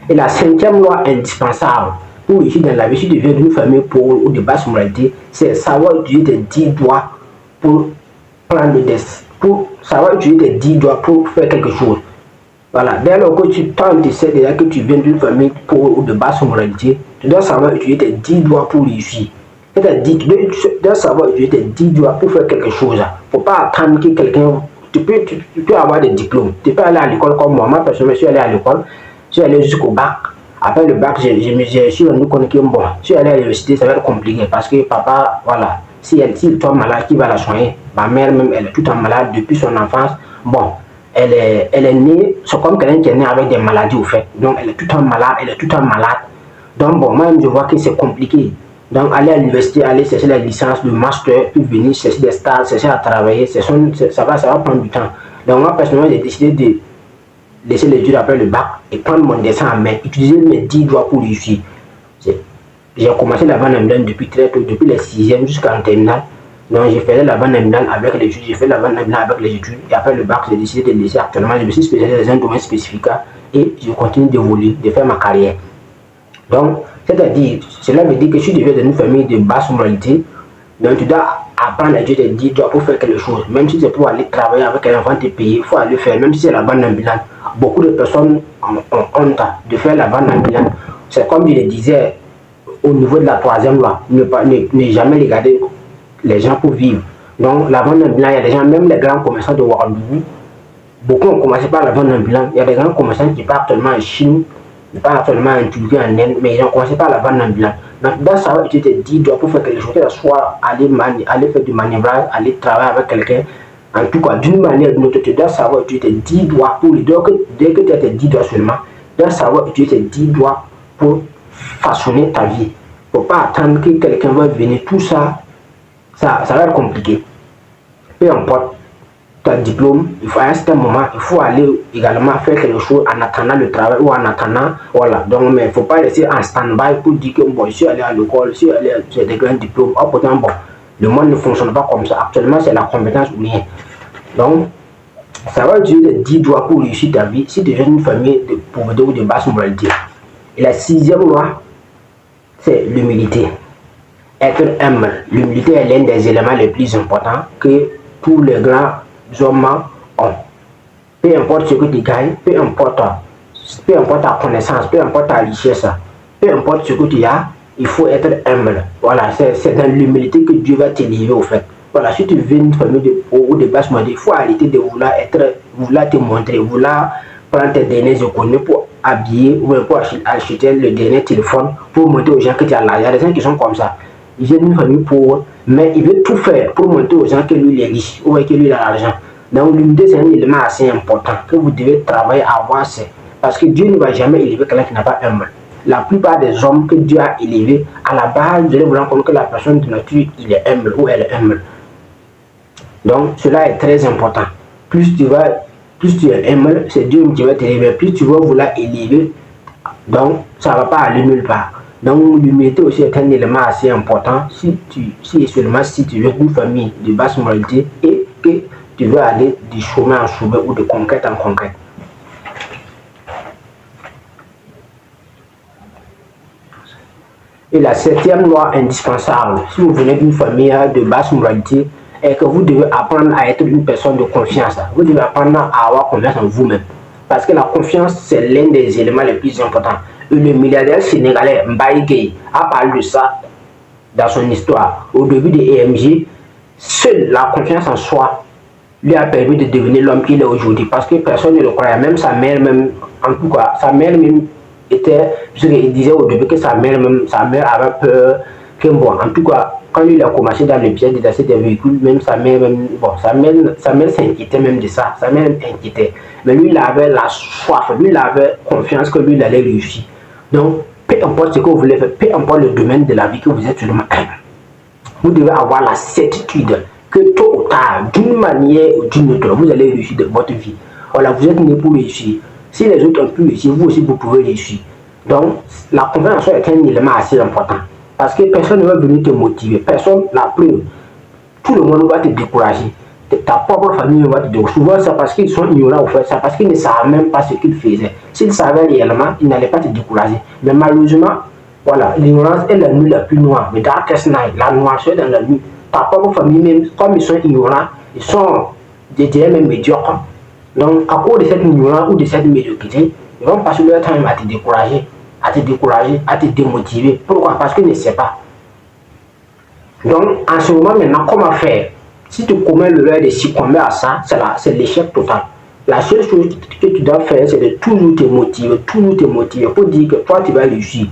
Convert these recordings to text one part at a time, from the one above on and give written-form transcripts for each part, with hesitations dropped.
Et la cinquième loi indispensable pour réussir dans la vie, si tu viens d'une famille pauvre ou de basse moralité, c'est savoir utiliser tes 10 doigts pour prendre des... pour savoir utiliser tes 10 doigts pour faire quelque chose. Voilà, dès lors que tu sais déjà que tu viens d'une famille pauvre ou de basse moralité, tu dois savoir utiliser tes 10 doigts pour réussir. C'est-à-dire, tu dois savoir utiliser tes 10 doigts pour faire quelque chose. Il ne faut pas attendre que quelqu'un... Tu peux avoir des diplômes. Tu peux aller à l'école comme moi. Moi, personnellement, je suis allé à l'école. Je suis allé jusqu'au bac. Après le bac, je suis rendu compte que bon, si elle est à l'université, ça va être compliqué parce que papa, voilà, s'il tombe malade, qui va la soigner? Ma mère même, elle est tout en malade depuis son enfance. Bon, elle est née, c'est comme quelqu'un qui est né avec des maladies au fait. Donc elle est tout le temps malade, Donc bon, moi je vois que c'est compliqué. Donc aller à l'université, aller chercher la licence, le master, puis venir chercher des stages, chercher à travailler, ça va prendre du temps. Donc moi personnellement, j'ai décidé de laisser les études après le bac et prendre mon dessin en main, utiliser mes 10 doigts pour réussir. J'ai commencé la vente ambulante depuis très tôt, depuis les 6e jusqu'en terminale. Donc j'ai fait la vente ambulante avec les études, avec les études. Et après le bac, j'ai décidé de laisser actuellement. Je me suis spécialisé dans un domaine spécifique et je continue d'évoluer, de faire ma carrière. Donc, c'est-à-dire, cela veut dire que si tu viens d'une famille de basse moralité, donc tu dois apprendre à utiliser tes 10 doigts pour faire quelque chose. Même si c'est pour aller travailler avec un enfant te payer, il faut aller faire. Même si c'est la vente ambulante. Beaucoup de personnes ont honte de faire la vente ambulante. C'est comme je le disais au niveau de la 3e loi, ne jamais regarder les gens pour vivre. Donc la vente ambulante, il y a des gens, même les grands commerçants de Ouagadougou, beaucoup ont commencé par la vente ambulante. Il y a des grands commerçants qui partent actuellement en Chine, qui partent actuellement en Turquie, en Inde, mais ils ont commencé par la vente ambulante. Donc tu dois savoir utiliser tes 10 doigts pour faire quelque chose, que ce soit aller faire du manœuvrage, aller travailler avec quelqu'un. En tout cas, d'une manière ou d'une autre, tu dois savoir utiliser tes 10 doigts pour les doigts. Dès que tu as tes 10 doigts seulement, tu dois savoir utiliser tes 10 doigts pour façonner ta vie. Il ne faut pas attendre que quelqu'un va venir. Tout ça, ça va être compliqué. Peu importe ton diplôme, à un certain moment, il faut aller également faire quelque chose en attendant le travail ou en attendant, voilà. Donc, mais il ne faut pas rester en stand-by pour dire que bon, je suis allé à l'école, j'ai des grands diplômes. Oh, pourtant, bon, le monde ne fonctionne pas comme ça. Actuellement, c'est la compétence ou rien. Donc, ça va utiliser les 10 doigts pour réussir ta vie si tu viens d'une famille de pauvreté ou de basse moralité. Et la 6e loi, c'est l'humilité. Être humble. L'humilité est l'un des éléments les plus importants que tous les grands hommes ont. Peu importe ce que tu gagnes, peu importe ta connaissance, peu importe ta richesse, peu importe ce que tu as, il faut être humble. Voilà, c'est dans l'humilité que Dieu va t'élever au fait. Voilà, si tu viens d'une famille ou de basse moralité, il faut arrêter de vouloir te montrer, vouloir prendre tes dernières économies pour habiller ou pour acheter le dernier téléphone pour montrer aux gens que tu as l'argent. Il y a des gens qui sont comme ça. Ils viennent d'une famille pauvre, mais il veut tout faire pour montrer aux gens que lui il est riche ou que lui il a l'argent. Donc l'humilité c'est un élément assez important que vous devez travailler à avoir. Parce que Dieu ne va jamais élever quelqu'un qui n'a pas humble. La plupart des hommes que Dieu a élevés, à la base, vous allez vous rendre compte que la personne de nature, il est humble ou elle est humble. Donc cela est très important. Plus tu es humble, c'est Dieu qui va t'élever. Plus tu vas vouloir élever, donc ça ne va pas aller nulle part. Donc l'humilité aussi est un élément assez important si tu viens d'une famille de basse moralité et que tu veux aller du chemin en chemin ou de conquête en conquête. Et la 7e loi indispensable, si vous venez d'une famille de basse moralité, est que vous devez apprendre à être une personne de confiance. Vous devez apprendre à avoir confiance en vous-même. Parce que la confiance, c'est l'un des éléments les plus importants. Et le milliardaire sénégalais Mbaye Gueye a parlé de ça dans son histoire. Au début de EMG, seule la confiance en soi lui a permis de devenir l'homme qu'il est aujourd'hui. Parce que personne ne le croyait. Même sa mère, en tout cas, sa mère même était, il disait au début que sa mère avait peur. Que bon, en tout cas, quand il a commencé dans le piège d'asser des véhicules, même sa mère s'inquiétait même de ça. Sa mère s'inquiétait. Mais lui, il avait la soif, lui, il avait confiance que lui, il allait réussir. Donc, peu importe ce que vous voulez faire, peu importe le domaine de la vie que vous êtes seulement vous devez avoir la certitude que tôt ou tard, d'une manière ou d'une autre, vous allez réussir de votre vie. Voilà, vous êtes né pour réussir. Si les autres ont pu réussir, vous aussi, vous pouvez réussir. Donc, la confiance en soi est un élément assez important. Parce que personne ne va venir te motiver. Personne, la preuve. Tout le monde va te décourager. ta propre famille va te décourager. Souvent, c'est parce qu'ils sont ignorants au fait, c'est parce qu'ils ne savent même pas ce qu'ils faisaient. S'ils savaient réellement, ils n'allaient pas te décourager. Mais malheureusement, voilà, l'ignorance est la nuit la plus noire. The darkest night, la noirceur dans la nuit. Ta propre famille, même, comme ils sont ignorants, ils sont des même médiocres. Donc, à cause de cette ignorance ou de cette médiocrité, ils vont passer leur temps à te décourager, à te démotiver. Pourquoi? Parce qu'ils ne savent pas. Donc, en ce moment, maintenant, comment faire? Si tu commets l'erreur de succomber à ça, c'est l'échec total. La seule chose que tu dois faire, c'est de toujours te motiver pour dire que toi, tu vas réussir.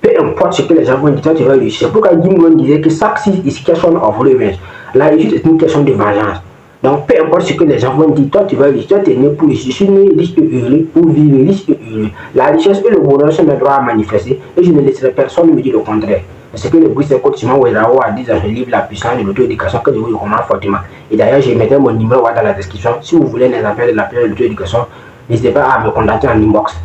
Peu importe ce que les gens vont dire, toi, tu vas réussir. Pourquoi Jim disait que success is question of revenge. La réussite est une question de vengeance. Donc, peu importe ce que les gens vont dire, toi, tu vas réussir. Toi, tu es né pour réussir. Je suis né riche et heureux pour vivre riche et heureux. La richesse et le bonheur sont mes droits à manifester et je ne laisserai personne me dire le contraire. C'est ce que le Bruce Simon Ouedraogo a dit dans son livre La puissance de l'auto-éducation que je vous recommande fortement. Et d'ailleurs, je mettrai mon numéro dans la description. Si vous voulez les appels de la puissance de l'auto-éducation, n'hésitez pas à me contacter en inbox.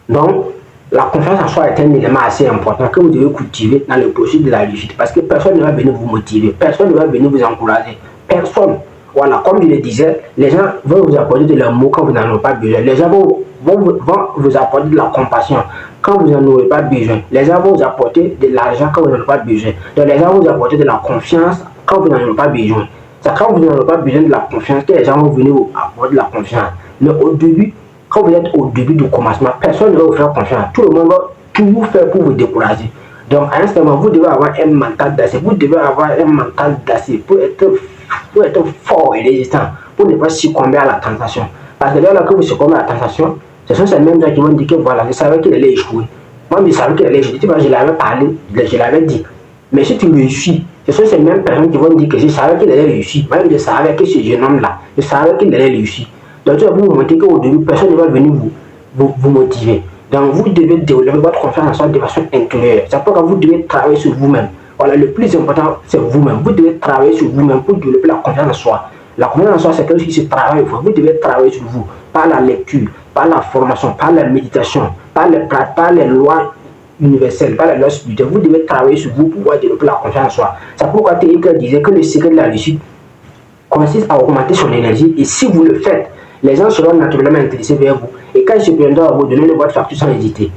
Donc, la confiance en soi est un élément assez important que vous devez cultiver dans le processus de la réussite. Parce que personne ne va venir vous motiver, personne ne va venir vous encourager. Personne. Voilà, comme je le disais, les gens vont vous apporter de l'amour quand vous n'en avez pas besoin. Les gens vont vous apporter de la compassion quand vous n'en aurez pas besoin. Les gens vont vous apporter de l'argent quand vous n'en avez pas besoin. Donc les gens vont vous apporter de la confiance quand vous n'en avez pas besoin. C'est quand vous n'en avez pas besoin de la confiance que les gens vont venir vous apporter de la confiance. Mais au début, quand vous êtes au début du commencement, personne ne va vous faire confiance. Tout le monde va tout faire pour vous décourager. Donc à un certain moment, vous devez avoir un mental d'acier. Vous devez avoir un mental d'acier pour être fort et résistant, pour ne pas succomber à la tentation. Parce que là que vous succombez à la tentation, ce sont ces mêmes gens qui vont dire que voilà, je savais qu'il allait échouer. Moi, je savais qu'il allait échouer. Tu vois, je l'avais parlé, je l'avais dit. Mais si tu réussis, ce sont ces mêmes personnes qui vont dire que je savais qu'il allait réussir. Moi, je savais que ce jeune homme-là, je savais qu'il allait réussir. Donc, tu vas vous montrer qu'au début, personne ne va venir vous motiver. Donc, vous devez développer votre confiance en soi de façon intérieure. C'est pourquoi vous devez travailler sur vous-même. Voilà, le plus important, c'est vous-même. Vous devez travailler sur vous-même pour développer la confiance en soi. La confiance en soi, c'est quelque chose qui se travaille. Vous devez travailler sur vous, par la lecture, par la formation, par la méditation, par les lois universelles, par les lois spirituelles. Vous devez travailler sur vous pour pouvoir développer la confiance en soi. C'est pourquoi Théiker disait que le secret de la réussite consiste à augmenter son énergie. Et si vous le faites, les gens seront naturellement intéressés vers vous. Et quand ils se viendront à vous, donnez votre facture sans hésiter.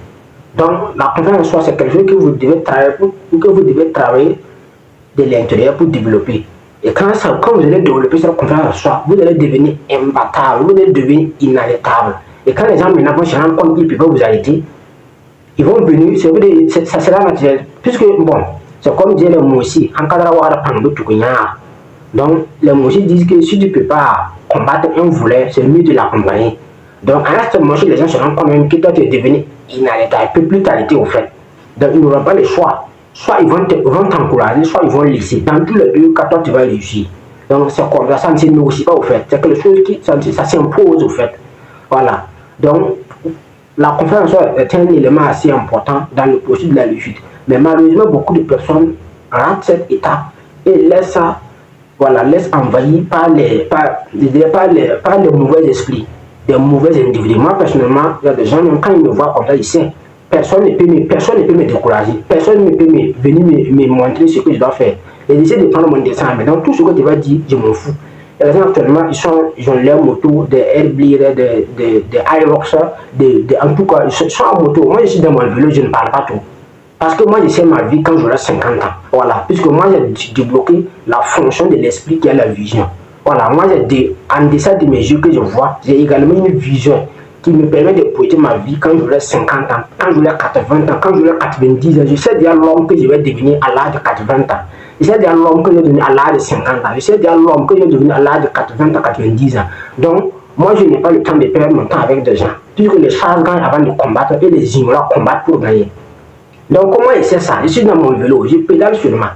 Donc, la confiance en soi, c'est quelque chose que vous devez travailler de l'intérieur pour développer. Et quand vous allez développer cette confiance en soi, vous allez devenir imbattable, vous allez devenir inarrêtable. Et quand les gens maintenant vont se rendre compte qu'ils peuvent vous arrêter, ils vont venir, ça sera naturel. Puisque, bon, c'est comme disait les moussis, en cas de donc, les moussis disent que si tu ne peux pas combattre un voleur, c'est mieux de l'accompagner. Donc, à ce moment, les gens se rendent compte même que toi, tu es devenu inarrêtable, ne peut plus t'arrêter au fait. Donc, ils n'auront pas le choix. Soit ils vont t'encourager, soit ils vont laisser. Dans tous les deux cas, toi, tu vas réussir. Donc, c'est comme ça, ça ne se négocie pas au fait. C'est quelque chose qui, ça s'impose au fait. Voilà. Donc, la confiance en soi est un élément assez important dans le processus de la réussite. Mais malheureusement, beaucoup de personnes ratent cette étape et laissent envahir par les mauvais esprits, des mauvais individus. Moi, personnellement, il y a des gens, quand ils me voient comme ça, ils savent. Personne ne peut me décourager. Personne ne peut venir me montrer ce que je dois faire. Et j'essaie de prendre mon dessin. Mais dans tout ce que tu vas dire, je m'en fous. Les gens actuellement, ils ont leur moto, des Airblade, des Irox, en tout cas, ils sont en moto. Moi, je suis dans mon vélo, je ne parle pas trop. Parce que moi, je sais ma vie quand j'aurai 50 ans. Voilà. Puisque moi, j'ai débloqué la fonction de l'esprit qui a la vision. Voilà. Moi, en deçà de mes yeux que je vois, j'ai également une vision qui me permet de projeter ma vie quand j'aurai 50 ans, quand j'aurai 80 ans, quand j'aurai 90 ans. Je sais déjà l'homme que je vais devenir à l'âge de 80 ans. Je sais déjà l'homme que je vais devenir à l'âge de 50 ans. Je sais déjà l'homme que je vais devenir à l'âge de 80 ans, 90 ans. Donc, moi, je n'ai pas le temps de perdre mon temps avec des gens. Puisque les chars gagnent avant de combattre et les ignorants combattent pour gagner. Donc, comment il sait ça? Je suis dans mon vélo, je pédale seulement.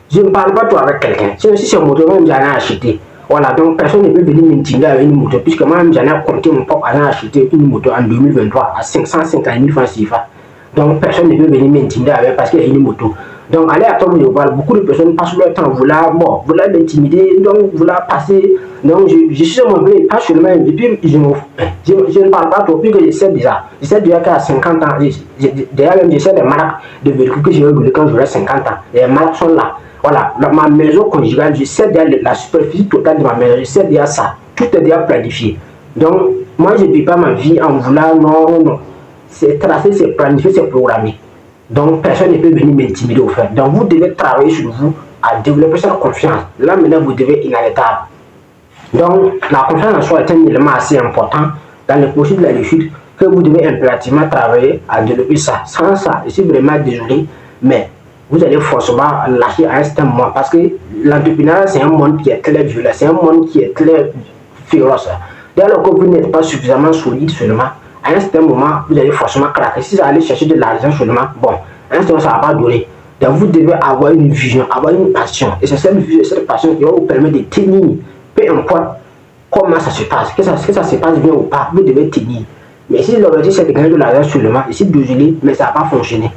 Je ne parle pas trop avec quelqu'un. Si c'est un moto, même j'en ai acheté. Voilà, donc personne ne peut venir m'intimider avec une moto, puisque moi-même j'en ai compté mon propre argent à acheter une moto en 2023 à 550 000 francs CFA. Donc personne ne peut venir m'intimider avec parce qu'il y a une moto. Donc allez à toi, vous parle, beaucoup de personnes passent leur temps, vouloir m'intimider, donc vouloir passer. Donc je suis sur mon vélo, pas seulement, et puis je ne parle pas trop, puisque je sais déjà qu'à 50 ans, d'ailleurs même je sais les marques de véhicules que je vais rouler quand j'aurai 50 ans. Les marques sont là. voilà, ma maison conjugale, je sais déjà la superficie totale de ma maison, je sais déjà ça. Tout est déjà planifié. Donc, moi, je ne vis pas ma vie en voulant, non. C'est tracé, c'est planifié, c'est programmé. Donc, personne ne peut venir m'intimider au fait. Donc, vous devez travailler sur vous à développer cette confiance. Là, maintenant, vous devez inarrêtable. Donc, la confiance en soi est un élément assez important dans le processus de la réussite que vous devez impérativement travailler à développer ça. Sans ça, je suis vraiment désolé, mais vous allez forcément lâcher à un certain moment parce que l'entrepreneuriat, c'est un monde qui est très violent, c'est un monde qui est très féroce. Dès lors que vous n'êtes pas suffisamment solide seulement, à un certain moment, vous allez forcément craquer. Si vous allez chercher de l'argent seulement, bon, à un certain moment, ça ne va pas donner. Donc, vous devez avoir une vision, avoir une passion. Et c'est cette vision, cette passion qui va vous permettre de tenir. Peu importe comment ça se passe, que ça se passe bien ou pas, vous devez tenir. Mais si l'objectif c'est de gagner de l'argent seulement, je suis désolé, mais ça n'a pas fonctionné.